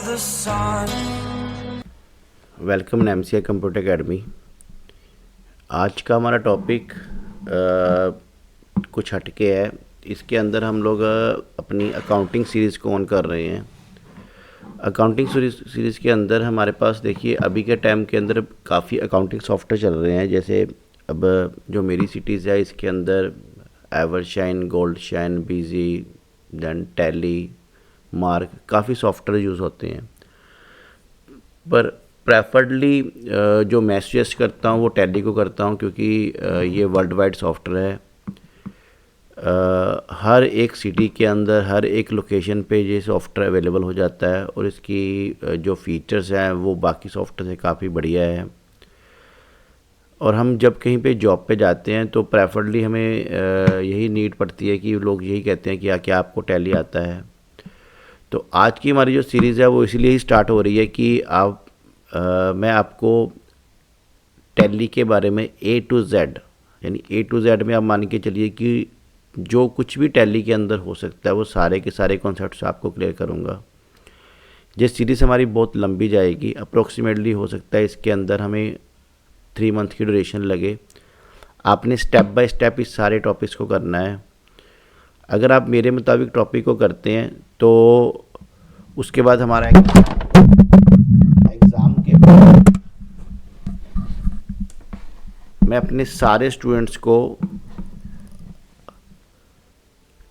the sun. Welcome MCA computer academy. आज का हमारा टॉपिक कुछ हटके है। इसके अंदर हम लोग अपनी अकाउंटिंग सीरीज़ को ऑन कर रहे हैं। अकाउंटिंग सीरीज़ के अंदर हमारे पास देखिए अभी के टाइम के अंदर काफ़ी अकाउंटिंग सॉफ्टवेयर चल रहे हैं। जैसे अब जो मेरी सिटीज़ है इसके अंदर एवरशाइन, गोल्ड शाइन, बीजी, देन टैली, मार्क, काफ़ी सॉफ्टवेयर यूज़ होते हैं। पर प्रेफर्डली जो मैं सजेस्ट करता हूँ वो टैली को करता हूँ, क्योंकि ये वर्ल्ड वाइड सॉफ्टवेयर है। हर एक सिटी के अंदर हर एक लोकेशन पे ये सॉफ्टवेयर अवेलेबल हो जाता है और इसकी जो फीचर्स हैं वो बाकी सॉफ्टवेयर से काफ़ी बढ़िया है। और हम जब कहीं पे जॉब पे जाते हैं तो प्रेफर्डली हमें यही नीड पड़ती है कि लोग यही कहते हैं कि क्या आपको टैली आता है। तो आज की हमारी जो सीरीज़ है वो इसलिए ही स्टार्ट हो रही है कि मैं आपको टैली के बारे में A to Z, यानी A to Z में आप मान के चलिए कि जो कुछ भी टैली के अंदर हो सकता है वो सारे के सारे कॉन्सेप्ट्स आपको क्लियर करूँगा। ये सीरीज़ हमारी बहुत लंबी जाएगी, अप्रोक्सीमेटली हो सकता है इसके अंदर हमें 3 मंथ की ड्यूरेशन लगे। आपने स्टेप बाय स्टेप इस सारे टॉपिक्स को करना है। अगर आप मेरे मुताबिक टॉपिक को करते हैं तो उसके बाद हमारा एग्ज़ाम के बाद मैं अपने सारे स्टूडेंट्स को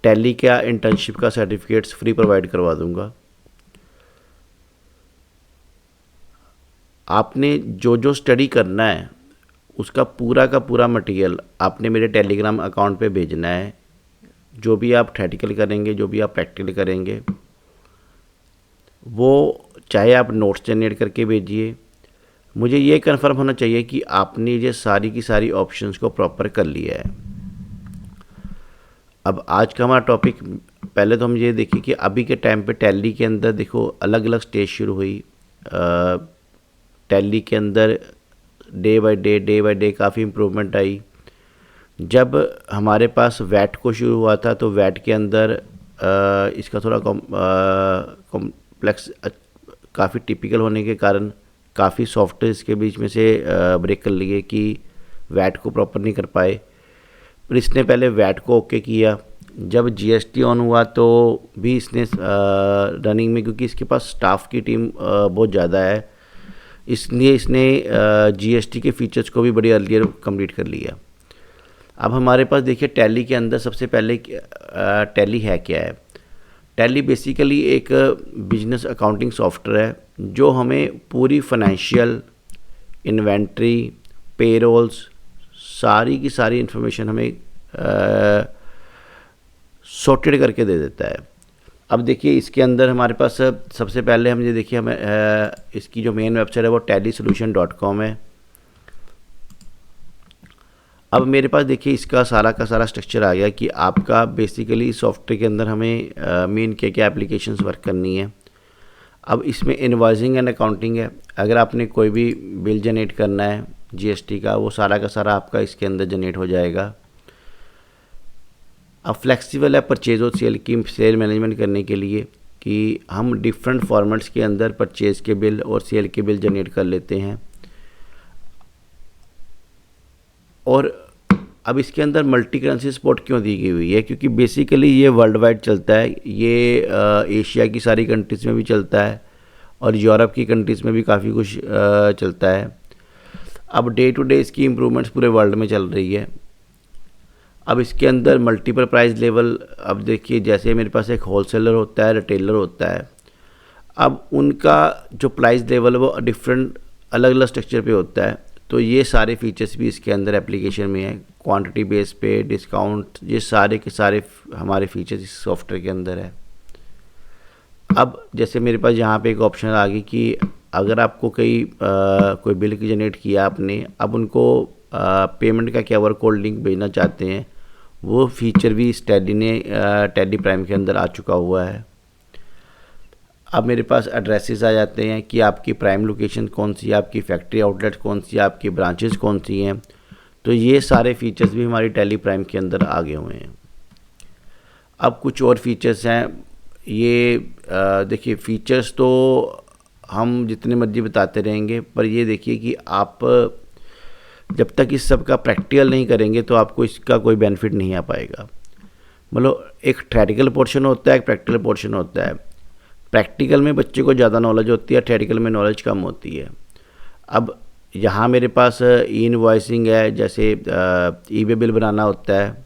टैली का इंटर्नशिप का सर्टिफिकेट्स फ्री प्रोवाइड करवा दूंगा। आपने जो जो स्टडी करना है उसका पूरा का पूरा मटेरियल आपने मेरे टेलीग्राम अकाउंट पे भेजना है। जो भी आप थ्योरेटिकल करेंगे, जो भी आप प्रैक्टिकल करेंगे, वो चाहे आप नोट्स जनरेट करके भेजिए। मुझे ये कंफर्म होना चाहिए कि आपने ये सारी की सारी ऑप्शंस को प्रॉपर कर लिया है। अब आज का हमारा टॉपिक, पहले तो हम ये देखिए कि अभी के टाइम पे टैली के अंदर देखो अलग अलग स्टेज शुरू हुई। टैली के अंदर डे बाय डे काफ़ी इम्प्रूवमेंट आई। जब हमारे पास वैट को शुरू हुआ था तो वैट के अंदर इसका थोड़ा कॉम्प्लेक्स काफ़ी टिपिकल होने के कारण काफ़ी सॉफ्टवेयर इसके बीच में से ब्रेक कर लिए कि वैट को प्रॉपर नहीं कर पाए। पर इसने पहले वैट को ओके किया। जब जीएसटी ऑन हुआ तो भी इसने रनिंग में, क्योंकि इसके पास स्टाफ की टीम बहुत ज़्यादा है, इसलिए इसने जीएसटी के फीचर्स को भी बड़ी अर्लियर कंप्लीट कर लिया। अब हमारे पास देखिए टैली के अंदर सबसे पहले टैली है क्या है। टैली बेसिकली एक बिजनेस अकाउंटिंग सॉफ्टवेयर है जो हमें पूरी फाइनेंशियल, इन्वेंट्री, पेरोल्स, सारी की सारी इन्फॉर्मेशन हमें सॉर्टेड करके दे देता है। अब देखिए इसके अंदर हमारे पास सबसे पहले हम ये देखिए हमें इसकी जो मेन वेबसाइट है वो tallysolution.com है। अब मेरे पास देखिए इसका सारा का सारा स्ट्रक्चर आ गया कि आपका बेसिकली सॉफ्टवेयर के अंदर हमें मेन क्या क्या एप्लीकेशंस वर्क करनी है। अब इसमें इनवॉइसिंग एंड अकाउंटिंग है। अगर आपने कोई भी बिल जनरेट करना है जीएसटी का, वो सारा का सारा आपका इसके अंदर जनरेट हो जाएगा। अब फ्लेक्सिबल है परचेज और सेल की सेल मैनेजमेंट करने के लिए कि हम डिफरेंट फॉर्मेट्स के अंदर परचेज के बिल और सेल के बिल जनरेट कर लेते हैं। और अब इसके अंदर मल्टी करेंसी सपोर्ट क्यों दी गई हुई है, क्योंकि बेसिकली ये वर्ल्ड वाइड चलता है। ये एशिया की सारी कंट्रीज़ में भी चलता है और यूरोप की कंट्रीज़ में भी काफ़ी कुछ चलता है। अब डे टू डे इसकी इम्प्रूवमेंट्स पूरे वर्ल्ड में चल रही है। अब इसके अंदर मल्टीपल प्राइस लेवल, अब देखिए जैसे मेरे पास एक होलसेलर होता है, रिटेलर होता है। अब उनका जो प्राइस लेवल है वो डिफरेंट अलग अलग स्ट्रक्चर पे होता है। तो ये सारे फीचर्स भी इसके अंदर एप्लीकेशन में है। क्वांटिटी बेस पे डिस्काउंट, ये सारे के सारे हमारे फीचर्स इस सॉफ्टवेयर के अंदर है। अब जैसे मेरे पास यहाँ पे एक ऑप्शन आ गई कि अगर आपको कोई बिल की जनरेट किया आपने, अब उनको पेमेंट का क्या QR कोड लिंक भेजना चाहते हैं, वो फीचर भी इस टैली प्राइम के अंदर आ चुका हुआ है। अब मेरे पास एड्रेसेस आ जाते हैं कि आपकी प्राइम लोकेशन कौन सी है, आपकी फैक्ट्री आउटलेट कौन सी है, आपकी ब्रांचेस कौन सी हैं। तो ये सारे फीचर्स भी हमारी टैली प्राइम के अंदर आ गए हुए हैं। अब कुछ और फीचर्स हैं। ये देखिए फीचर्स तो हम जितने मर्जी बताते रहेंगे, पर ये देखिए कि आप जब तक इस सब का प्रैक्टिकल नहीं करेंगे तो आपको इसका कोई बेनिफिट नहीं आ पाएगा। मतलब एक थ्योरेटिकल पोर्शन होता है, एक प्रैक्टिकल पोर्शन होता है। प्रैक्टिकल में बच्चे को ज़्यादा नॉलेज होती है, थ्योरेटिकल में नॉलेज कम होती है। अब यहाँ मेरे पास ई इनवॉइसिंग है, जैसे ई वे बिल बनाना होता है,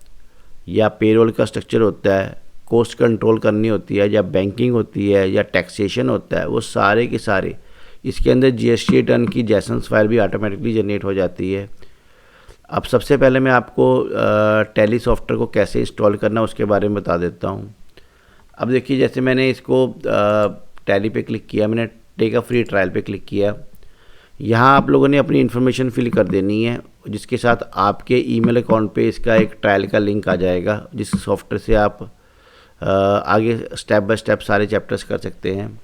या पेरोल का स्ट्रक्चर होता है, कॉस्ट कंट्रोल करनी होती है, या बैंकिंग होती है, या टैक्सेशन होता है, वो सारे के सारे इसके अंदर जीएसटी रिटर्न की जैसन्स फाइल भी ऑटोमेटिकली जनरेट हो जाती है। अब सबसे पहले मैं आपको टैली सॉफ्टवेयर को कैसे इंस्टॉल करना उसके बारे में बता देता हूँ। अब देखिए, जैसे मैंने इसको टैली पे क्लिक किया, मैंने टेक अ फ्री ट्रायल पे क्लिक किया। यहाँ आप लोगों ने अपनी इन्फॉर्मेशन फिल कर देनी है, जिसके साथ आपके ईमेल अकाउंट पे इसका एक ट्रायल का लिंक आ जाएगा, जिस सॉफ्टवेयर से आप आगे स्टेप बाय स्टेप सारे चैप्टर्स कर सकते हैं।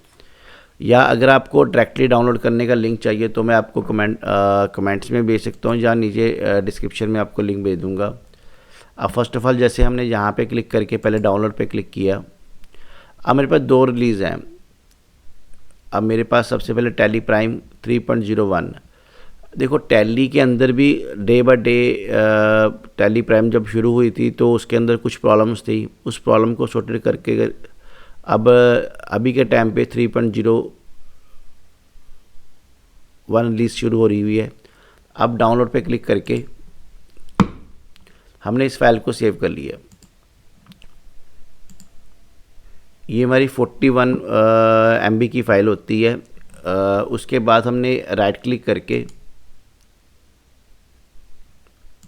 या अगर आपको डायरेक्टली डाउनलोड करने का लिंक चाहिए तो मैं आपको कमेंट्स में भेज सकता हूँ, या नीचे डिस्क्रिप्शन में आपको लिंक भेज दूँगा। अब फर्स्ट ऑफ ऑल जैसे हमने यहाँ पे क्लिक करके पहले डाउनलोड पे क्लिक किया। अब मेरे पास 2 रिलीज़ हैं। अब मेरे पास सबसे पहले टैली प्राइम 3.01। देखो, टैली के अंदर भी day by day tally prime जब शुरू हुई थी तो उसके अंदर कुछ प्रॉब्लम्स थी। उस प्रॉब्लम को सॉर्टेड करके अब अभी के टाइम पे 3.01 रिलीज शुरू हो रही हुई है। अब डाउनलोड पे क्लिक करके हमने इस फाइल को सेव कर लिया। ये हमारी 41 MB की फ़ाइल होती है। उसके बाद हमने राइट क्लिक करके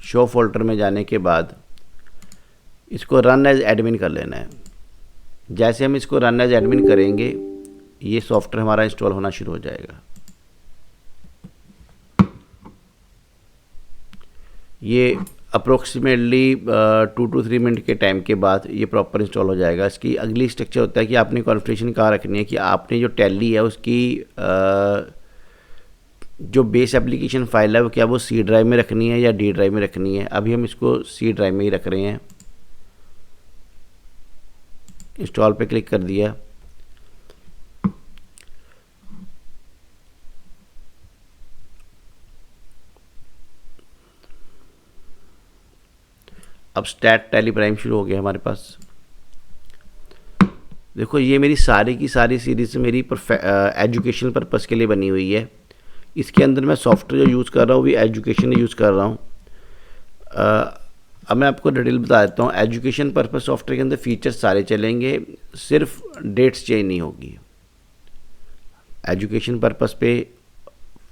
शो फोल्डर में जाने के बाद इसको रन एज एडमिन कर लेना है। जैसे हम इसको रन एज एडमिन करेंगे, ये सॉफ्टवेयर हमारा इंस्टॉल होना शुरू हो जाएगा। ये अप्रोक्सीमेटली 2 to 3 मिनट के टाइम के बाद ये प्रॉपर इंस्टॉल हो जाएगा। इसकी अगली स्ट्रक्चर होता है कि आपने कॉन्फ़िगरेशन कहाँ रखनी है, कि आपने जो टैली है उसकी जो बेस एप्लीकेशन फ़ाइल है वो क्या वो सी ड्राइव में रखनी है या डी ड्राइव में रखनी है। अभी हम इसको सी ड्राइव में ही रख रहे हैं। इंस्टॉल पे क्लिक कर दिया। अब स्टार्ट टैली प्राइम शुरू हो गया हमारे पास। देखो, ये मेरी सारी की सारी सीरीज़ मेरी एजुकेशन पर्पज़ के लिए बनी हुई है। इसके अंदर मैं सॉफ्टवेयर जो यूज़ कर रहा हूँ वो एजुकेशन यूज़ कर रहा हूँ। अब मैं आपको डिटेल बता देता हूँ। एजुकेशन पर्पज़ सॉफ्टवेयर के अंदर फीचर्स सारे चलेंगे, सिर्फ डेट्स चेंज नहीं होगी। एजुकेशन पर्पज़ पे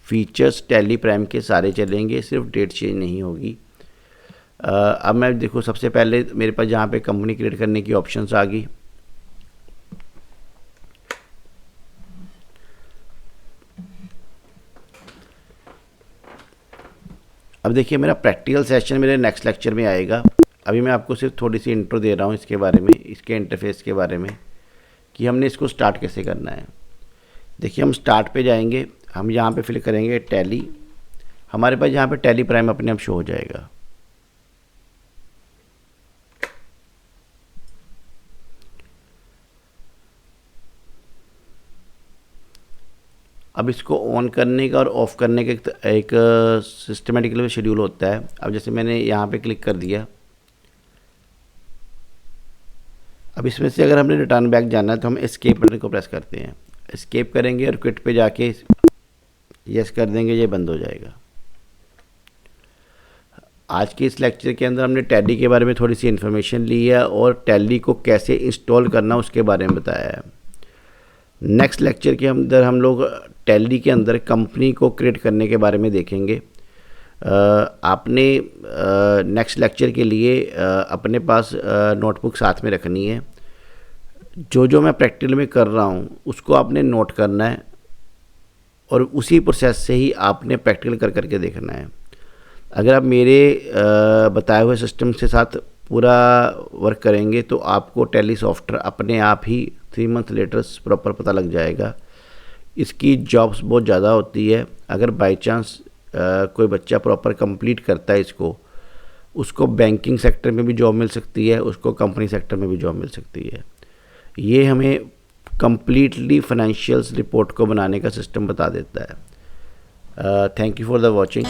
फीचर्स टैली प्राइम के सारे चलेंगे, सिर्फ डेट चेंज नहीं होगी। अब मैं देखो, सबसे पहले मेरे पास जहाँ पे कंपनी क्रिएट करने की ऑप्शंस आ गई। अब देखिए, मेरा प्रैक्टिकल सेशन मेरे नेक्स्ट लेक्चर में आएगा। अभी मैं आपको सिर्फ थोड़ी सी इंट्रो दे रहा हूँ इसके बारे में, इसके इंटरफेस के बारे में, कि हमने इसको स्टार्ट कैसे करना है। देखिए, हम स्टार्ट पे जाएंगे, हम यहाँ पे फिल करेंगे टैली। हमारे पास यहाँ पे टैली प्राइम अपने आप शो हो जाएगा। अब इसको ऑन करने का और ऑफ़ करने का एक सिस्टमेटिकली शेड्यूल होता है। अब जैसे मैंने यहाँ पे क्लिक कर दिया। अब इसमें से अगर हमने रिटर्न बैक जाना है तो हम एस्केप बटन को प्रेस करते हैं। एस्केप करेंगे और क्विट पे जाके यस कर देंगे, ये बंद हो जाएगा। आज के इस लेक्चर के अंदर हमने टैली के बारे में थोड़ी सी इन्फॉर्मेशन ली है और टैली को कैसे इंस्टॉल करना उसके बारे में बताया है। नेक्स्ट लेक्चर के अंदर हम लोग टैली के अंदर कंपनी को क्रिएट करने के बारे में देखेंगे। आपने नेक्स्ट लेक्चर के लिए अपने पास नोटबुक साथ में रखनी है। जो मैं प्रैक्टिकल में कर रहा हूँ उसको आपने नोट करना है और उसी प्रोसेस से ही आपने प्रैक्टिकल कर करके देखना है। अगर आप मेरे बताए हुए सिस्टम के साथ पूरा वर्क करेंगे तो आपको टैली सॉफ्टवेयर अपने आप ही 3 मंथ लेटर प्रॉपर पता लग जाएगा। इसकी जॉब्स बहुत ज़्यादा होती है। अगर बाय चांस कोई बच्चा प्रॉपर कंप्लीट करता है इसको, उसको बैंकिंग सेक्टर में भी जॉब मिल सकती है, उसको कंपनी सेक्टर में भी जॉब मिल सकती है। ये हमें कम्प्लीटली फाइनेंशियल्स रिपोर्ट को बनाने का सिस्टम बता देता है। Thank you for the watching.